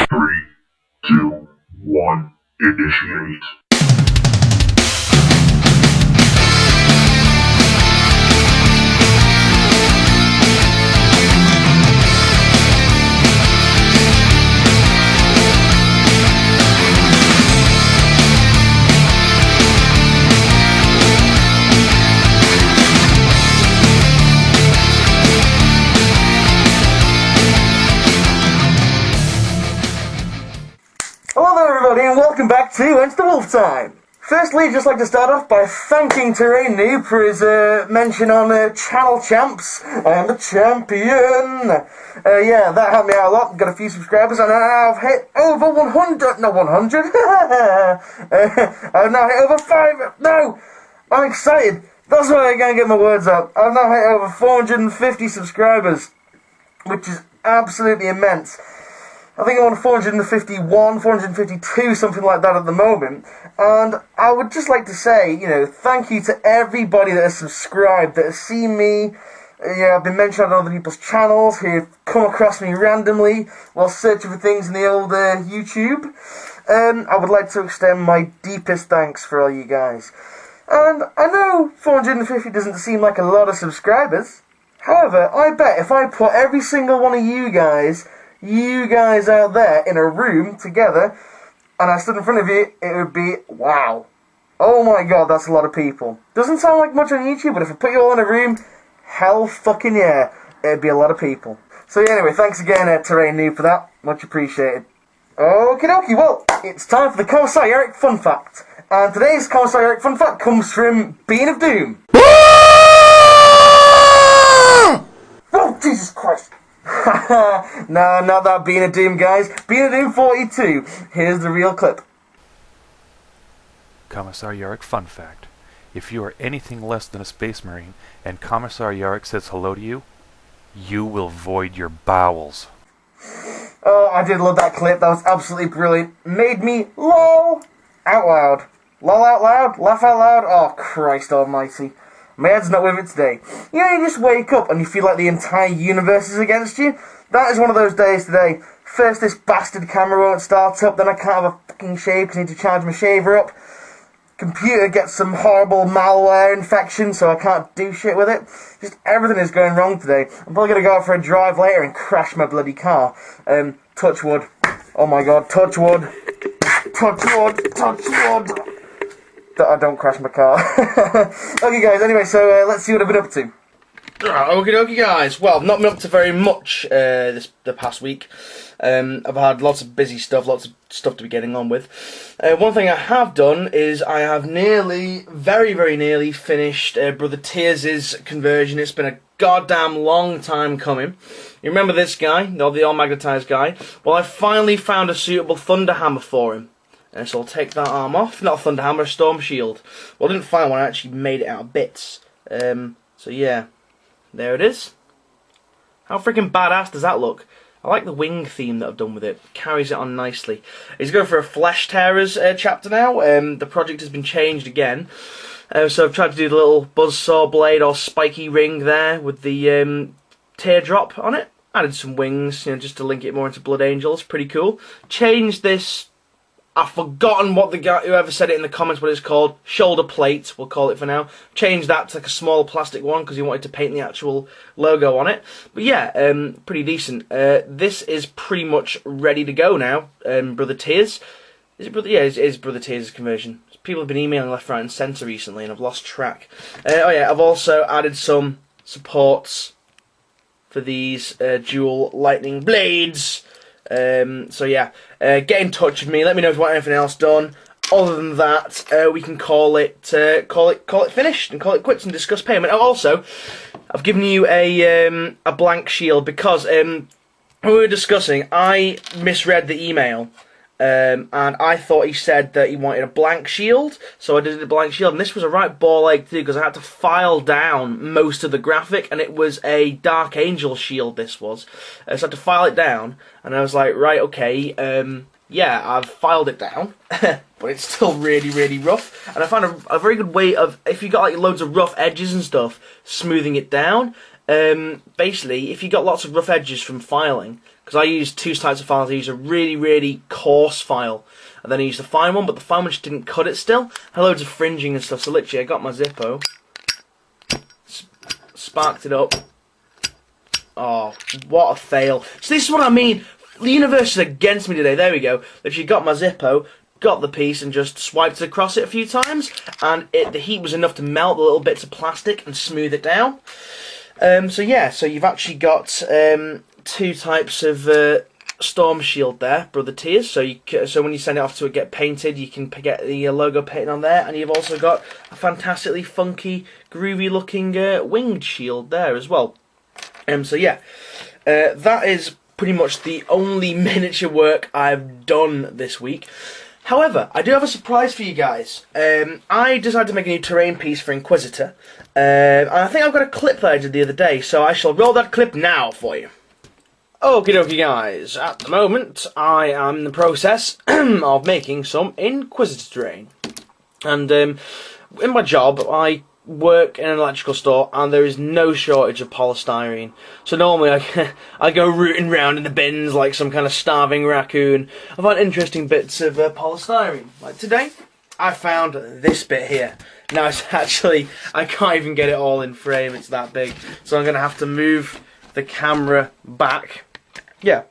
Three, two, one, initiate. Hello there everybody and welcome back to Enter the Wolf Time. Firstly, I'd just like to start off by thanking Terrain Noob for his mention on Channel Champs. I am the champion. Yeah, that helped me out a lot. Got a few subscribers and I've hit over 100. Not 100. I've now hit over 5. No! I'm excited. That's why I can't get my words out. I've now hit over 450 subscribers, which is absolutely immense. I think I'm on 451, 452, something like that at the moment. And I would just like to say, thank you to everybody that has subscribed, that has seen me. I've been mentioned on other people's channels, who've come across me randomly while searching for things in the old YouTube. I would like to extend my deepest thanks for all you guys. And I know 450 doesn't seem like a lot of subscribers. However, I bet if I put every single one of you guys out there in a room together, and I stood in front of you, it would be, wow. Oh my god, that's a lot of people. Doesn't sound like much on YouTube, but if I put you all in a room, hell fucking yeah, it'd be a lot of people. So yeah, anyway, thanks again, Terrain Noob, for that. Much appreciated. Okie dokie, well, it's time for the Commisar Yarric Fun Fact. And today's Commisar Yarric Fun Fact comes from Bean of Doom. Oh, Jesus Christ. No, not that Bean of Doom, guys. Bean of Doom 42. Here's the real clip. Commisar Yarric Fun Fact. If you are anything less than a space marine and Commisar Yarric says hello to you, you will void your bowels. Oh, I did love that clip. That was absolutely brilliant. Made me lol out loud. Lol out loud? Laugh out loud? Oh, Christ almighty. My head's not with it today. You just wake up and you feel like the entire universe is against you. That is one of those days today. First this bastard camera won't start up, then I can't have a fucking shave because I need to charge my shaver up. Computer gets some horrible malware infection, so I can't do shit with it. Just everything is going wrong today. I'm probably going to go out for a drive later and crash my bloody car. Touch wood. Oh my god, touch wood. Touch wood, touch wood. I don't crash my car. Okay guys, anyway, so let's see what I've been up to. Okie dokie guys, well I've not been up to very much the past week. I've had lots of busy stuff, lots of stuff to be getting on with. One thing I have done is I have very nearly finished Brother Tears' conversion. It's been a goddamn long time coming. You remember this guy, the all-magnetised guy? Well, I finally found a suitable thunder hammer for him. So I'll take that arm off. Not a thunder hammer, a storm shield. Well, I didn't find one, I actually made it out of bits. So yeah, there it is. How freaking badass does that look? I like the wing theme that I've done with it. Carries it on nicely. He's going for a Flesh Tearers chapter now. The project has been changed again. So I've tried to do the little buzzsaw blade or spiky ring there with the teardrop on it. Added some wings, just to link it more into Blood Angels. Pretty cool. Changed this. I've forgotten what the guy, whoever said it in the comments, what it's called. Shoulder plate, we'll call it for now. Changed that to like a small plastic one because he wanted to paint the actual logo on it. But yeah, pretty decent. This is pretty much ready to go now. Brother Tears. Is it Brother? Yeah, it is Brother Tears' conversion. People have been emailing left, right and centre recently and I've lost track. Oh yeah, I've also added some supports for these dual lightning blades. So yeah, get in touch with me. Let me know if you want anything else done. Other than that, we can call it finished and call it quits and discuss payment. Also, I've given you a blank shield because when we were discussing, I misread the email and I thought he said that he wanted a blank shield, so I did a blank shield, and this was a right ball ache to do because I had to file down most of the graphic, and it was a Dark Angel shield, this was. So I had to file it down, and I was like, right, okay, yeah, I've filed it down, but it's still really, really rough. And I found a very good way of, if you got like loads of rough edges and stuff, smoothing it down. Basically, if you got lots of rough edges from filing, because I use two types of files, I use a really, really coarse file, and then I use the fine one, but the fine one just didn't cut it still. Had loads of fringing and stuff, so literally I got my Zippo, sparked it up. Oh, what a fail. So this is what I mean. The universe is against me today. There we go. Literally got my Zippo, got the piece, and just swiped across it a few times, and the heat was enough to melt the little bits of plastic and smooth it down. So yeah, so you've actually got two types of storm shield there, Brother Tears. So when you send it off to get painted, you can get the logo painted on there, and you've also got a fantastically funky, groovy looking winged shield there as well. So yeah, that is pretty much the only miniature work I've done this week. However, I do have a surprise for you guys. I decided to make a new terrain piece for Inquisitor, and I think I've got a clip that I did the other day, so I shall roll that clip now for you. Okie dokie guys, at the moment I am in the process of making some Inquisitor terrain. And in my job I work in an electrical store, and there is no shortage of polystyrene. So normally I go rooting round in the bins like some kind of starving raccoon. I find interesting bits of polystyrene. Like today, I found this bit here. Now it's actually, I can't even get it all in frame, it's that big. So I'm going to have to move the camera back. Yeah.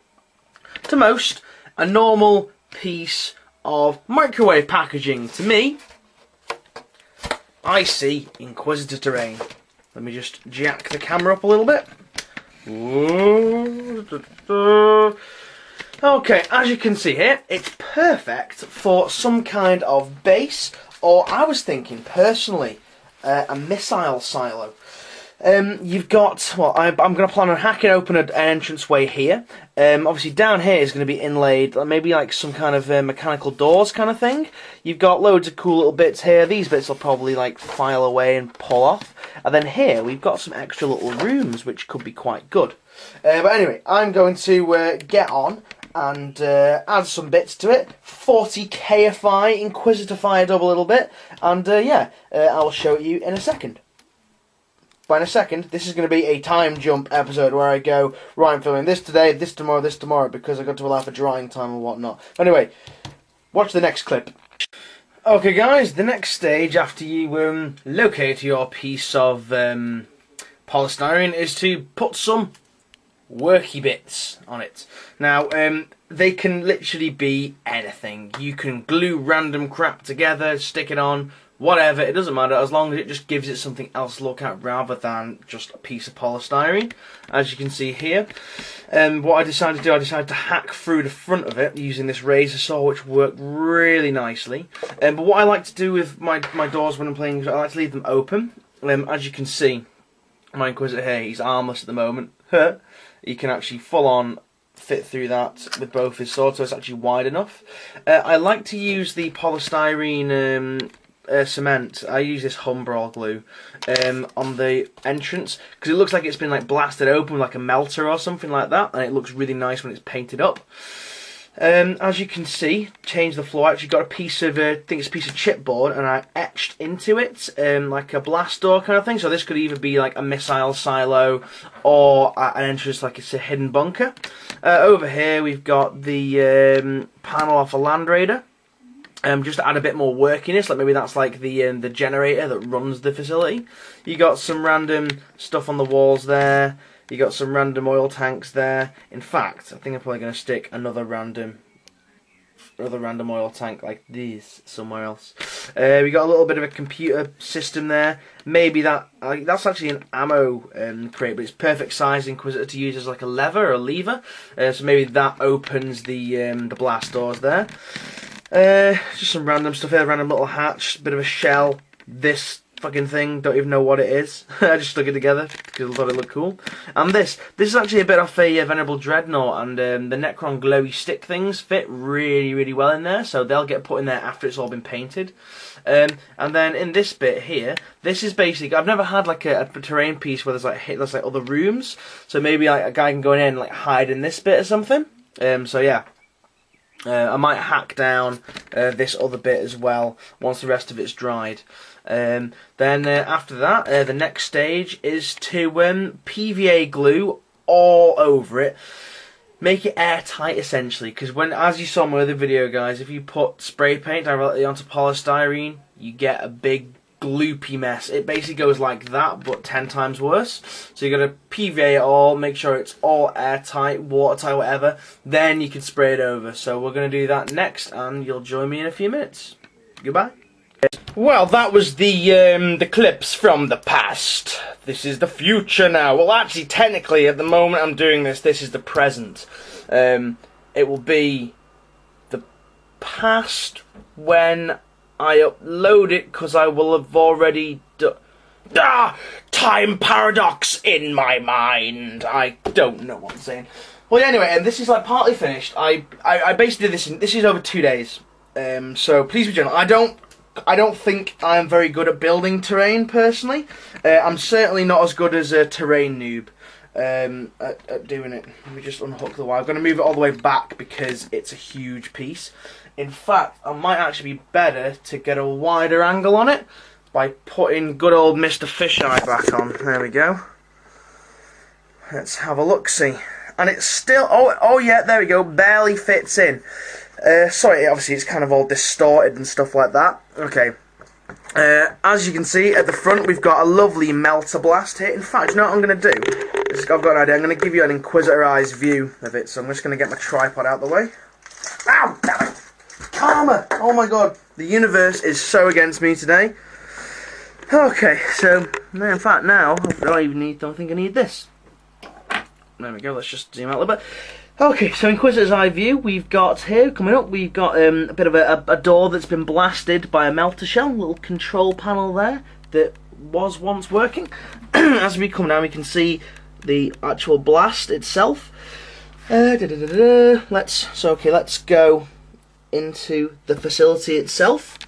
To most, a normal piece of microwave packaging. To me, I see Inquisitor terrain. Let me just jack the camera up a little bit. Okay, as you can see here, it's perfect for some kind of base, or I was thinking personally, a missile silo. You've got, well, I'm going to plan on hacking open an entranceway here. Obviously down here is going to be inlaid, maybe like some kind of mechanical doors kind of thing. You've got loads of cool little bits here. These bits will probably like file away and pull off. And then here we've got some extra little rooms which could be quite good. But anyway, I'm going to get on and add some bits to it. 40kify, Inquisitorfied up a little bit. And yeah, I will show you in a second. But in a second, this is going to be a time jump episode where I go, right, I'm filming this today, this tomorrow, because I got to allow for drying time and whatnot. Anyway, watch the next clip. Okay guys, the next stage after you locate your piece of polystyrene is to put some worky bits on it. Now, they can literally be anything. You can glue random crap together, stick it on, whatever, it doesn't matter, as long as it just gives it something else to look at rather than just a piece of polystyrene, as you can see here. What I decided to do, I decided to hack through the front of it using this razor saw, which worked really nicely. But what I like to do with my doors when I'm playing, I like to leave them open. As you can see, my Inquisitor here, he's armless at the moment. He can actually full on fit through that with both his swords, so it's actually wide enough. I like to use the polystyrene cement. I use this Humbrol glue on the entrance because it looks like it's been like blasted open like a melter or something like that, and it looks really nice when it's painted up. As you can see, change the floor. I actually got a piece of, I think it's a piece of chipboard, and I etched into it like a blast door kind of thing. So this could either be like a missile silo or an entrance like it's a hidden bunker. Over here we've got the panel off a Land Raider. Just to add a bit more workiness, like maybe that's like the generator that runs the facility. You got some random stuff on the walls there. You got some random oil tanks there. In fact, I think I'm probably going to stick another random oil tank like this somewhere else. We got a little bit of a computer system there. Maybe that's actually an ammo crate, but it's perfect size Inquisitor to use as like a lever or a lever. So maybe that opens the blast doors there. Just some random stuff here, random little hatch, bit of a shell. This fucking thing. Don't even know what it is. I just stuck it together because I thought it looked cool. And this is actually a bit off a Venerable Dreadnought, and the Necron glowy stick things fit really, really well in there, so they'll get put in there after it's all been painted. And then in this bit here, this is basically, I've never had like a terrain piece where there's like other rooms, so maybe like a guy can go in and like hide in this bit or something. So yeah. I might hack down this other bit as well once the rest of it's dried. Then after that, the next stage is to PVA glue all over it. Make it airtight essentially, because as you saw in my other video, guys, if you put spray paint directly onto polystyrene, you get a big gloopy mess. It basically goes like that, but 10 times worse. So you got to PVA it all, make sure it's all airtight, watertight, whatever. Then you can spray it over. So we're going to do that next, and you'll join me in a few minutes. Goodbye. Well, that was the clips from the past. This is the future now. Well, actually, technically, at the moment I'm doing this, this is the present. It will be the past when I upload it, because I will have already time paradox in my mind. I don't know what I'm saying. Well, anyway, and this is like partly finished. I basically did this is over 2 days. So please be gentle. I don't think I'm very good at building terrain personally. I'm certainly not as good as a terrain noob at doing it. Let me just unhook the wire. I'm going to move it all the way back because it's a huge piece. In fact, I might actually be better to get a wider angle on it by putting good old Mr. Fisheye back on. There we go. Let's have a look-see. And it's still... Oh yeah, there we go. Barely fits in. Sorry, obviously it's kind of all distorted and stuff like that. Okay. As you can see, at the front we've got a lovely melter blast here. In fact, you know what I'm going to do? I've got an idea. I'm going to give you an Inquisitor Eyes view of it. So I'm just going to get my tripod out of the way. Ow! Damn it! Karma! Oh my god. The universe is so against me today. Okay, so, in fact now, I don't think I need this. There we go, let's just zoom out a little bit. Okay, so Inquisitor's Eye view, we've got here, coming up, we've got a bit of a door that's been blasted by a melter shell, a little control panel there that was once working. As we come down, we can see the actual blast itself. Let's go into the facility itself.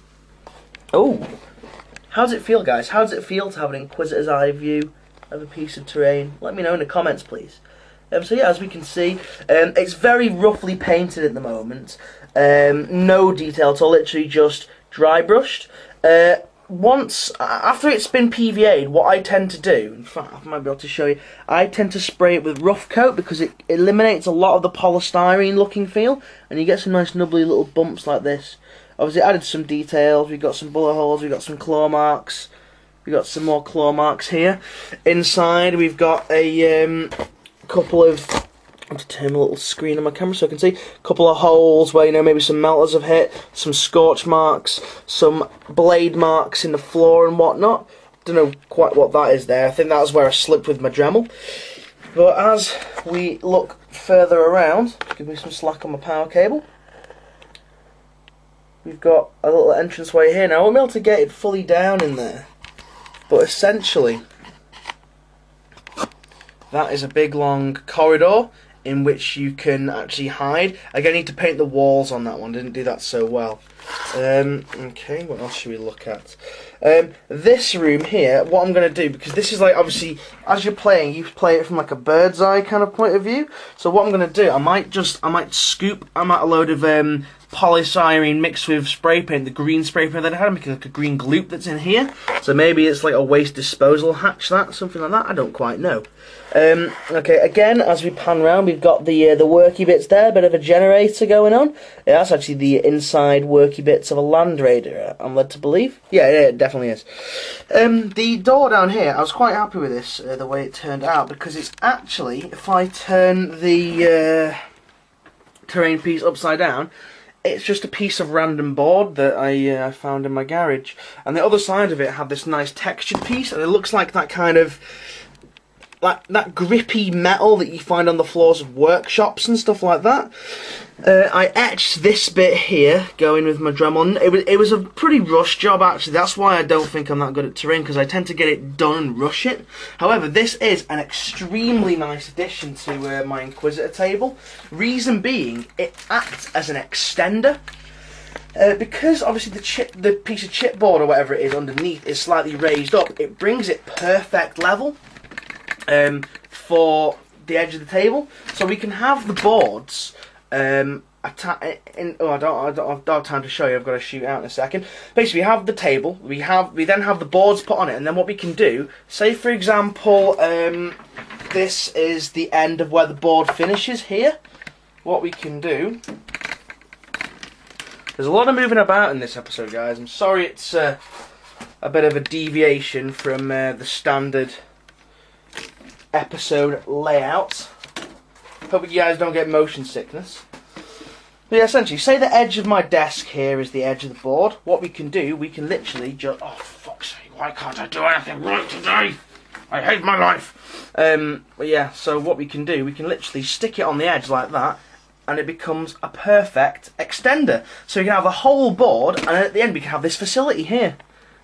Oh, how does it feel, guys? How does it feel to have an Inquisitor's Eye view of a piece of terrain? Let me know in the comments, please. So yeah, as we can see, it's very roughly painted at the moment. No detail at all, literally just dry brushed. After it's been PVA'd, what I tend to do, in fact I might be able to show you, I tend to spray it with rough coat because it eliminates a lot of the polystyrene looking feel, and you get some nice nubbly little bumps like this. Obviously added some details, we've got some bullet holes, we've got some claw marks, we've got some more claw marks here. Inside we've got a couple of, I have to turn a little screen on my camera so I can see, a couple of holes where, you know, maybe some melters have hit, some scorch marks, some blade marks in the floor and whatnot. Don't know quite what that is there. I think that's where I slipped with my Dremel. But as we look further around, give me some slack on my power cable. We've got a little entranceway here. Now I won't be able to get it fully down in there, but essentially that is a big long corridor in which you can actually hide. Again, I need to paint the walls on that one, didn't do that so well. Okay, what else should we look at? This room here, what I'm going to do, because this is like, obviously, as you're playing, you play it from like a bird's eye kind of point of view. So what I'm going to do, I might scoop a load of polystyrene mixed with spray paint, the green spray paint that I had, make like a green gloop that's in here. So maybe it's like a waste disposal hatch, something like that, I don't quite know. Okay, again, as we pan around, we've got the worky bits there, a bit of a generator going on. Yeah, that's actually the inside worky bits of a Land Raider, I'm led to believe. Yeah, it definitely is. The door down here, I was quite happy with this, the way it turned out, because it's actually, if I turn the terrain piece upside down, it's just a piece of random board that I found in my garage. And the other side of it had this nice textured piece, and it looks like that kind of that grippy metal that you find on the floors of workshops and stuff like that. I etched this bit here, going with my Dremel. It was a pretty rush job, actually. That's why I don't think I'm that good at terrain, because I tend to get it done and rush it. However, this is an extremely nice addition to my Inquisitor table. Reason being, it acts as an extender. Because obviously the piece of chipboard or whatever it is underneath is slightly raised up, it brings it perfect level for the edge of the table. So we can have the boards. I don't have time to show you. I've got to shoot out in a second. Basically, we have the table. We then have the boards put on it, and then what we can do, say for example, this is the end of where the board finishes here. What we can do. There's a lot of moving about in this episode, guys. I'm sorry it's a bit of a deviation from the standard episode layout. Hope you guys don't get motion sickness. But yeah, essentially, say the edge of my desk here is the edge of the board. What we can do, we can literally just... Oh, for fuck's sake, why can't I do anything right today? I hate my life. But yeah, so what we can do, we can literally stick it on the edge like that, and it becomes a perfect extender. So you can have the whole board, and at the end we can have this facility here,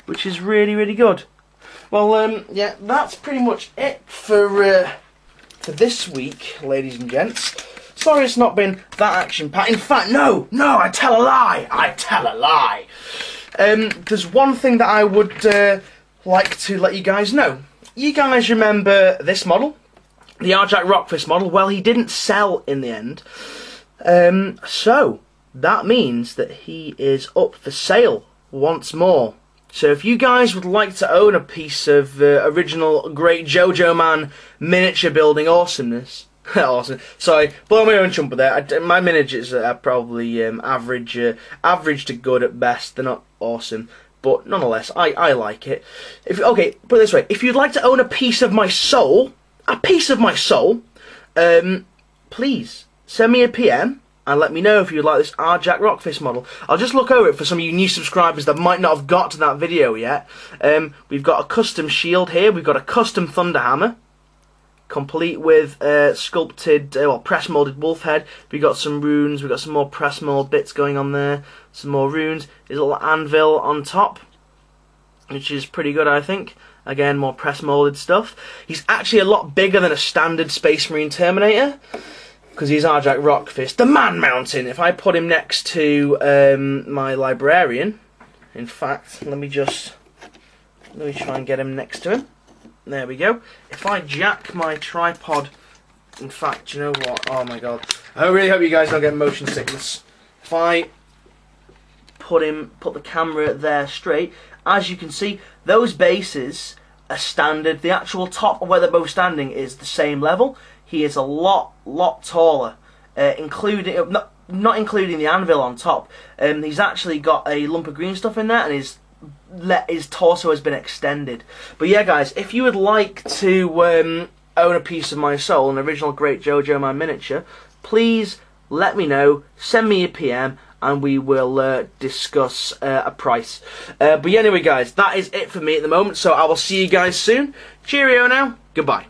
which is really, really good. Well, yeah, that's pretty much it for this week, ladies and gents. Sorry it's not been that action-packed. In fact, no, I tell a lie. There's one thing that I would like to let you guys know. You guys remember this model? The yarric Rockfist model? Well, he didn't sell in the end. So, that means that he is up for sale once more. So if you guys would like to own a piece of original Great JoJoMan miniature building awesomeness, awesome. Sorry, blow my own trumpet there. My miniatures are probably average to good at best. They're not awesome, but nonetheless, I like it. Okay, put it this way: if you'd like to own a piece of my soul, please send me a PM. And let me know if you'd like this yarric Rockfist model. I'll just look over it for some of you new subscribers that might not have got to that video yet. We've got a custom shield here. We've got a custom thunder hammer, complete with sculpted, press molded wolf head. We've got some runes. We've got some more press mold bits going on there. Some more runes. There's a little anvil on top, which is pretty good, I think. Again, more press molded stuff. He's actually a lot bigger than a standard Space Marine Terminator, because he's yarric Rockfist, the Man Mountain. If I put him next to my librarian, in fact, let me try and get him next to him. There we go. If I jack my tripod, in fact, you know what? Oh my god! I really hope you guys don't get motion sickness. If I put the camera there straight, as you can see, those bases are standard. The actual top of where they're both standing is the same level. He is a lot taller, including not including the anvil on top. He's actually got a lump of green stuff in there, and his torso has been extended. But yeah, guys, if you would like to own a piece of my soul, an original Great JoJoMan miniature, please let me know. Send me a PM, and we will discuss a price. But yeah, anyway, guys, that is it for me at the moment. So I will see you guys soon. Cheerio now. Goodbye.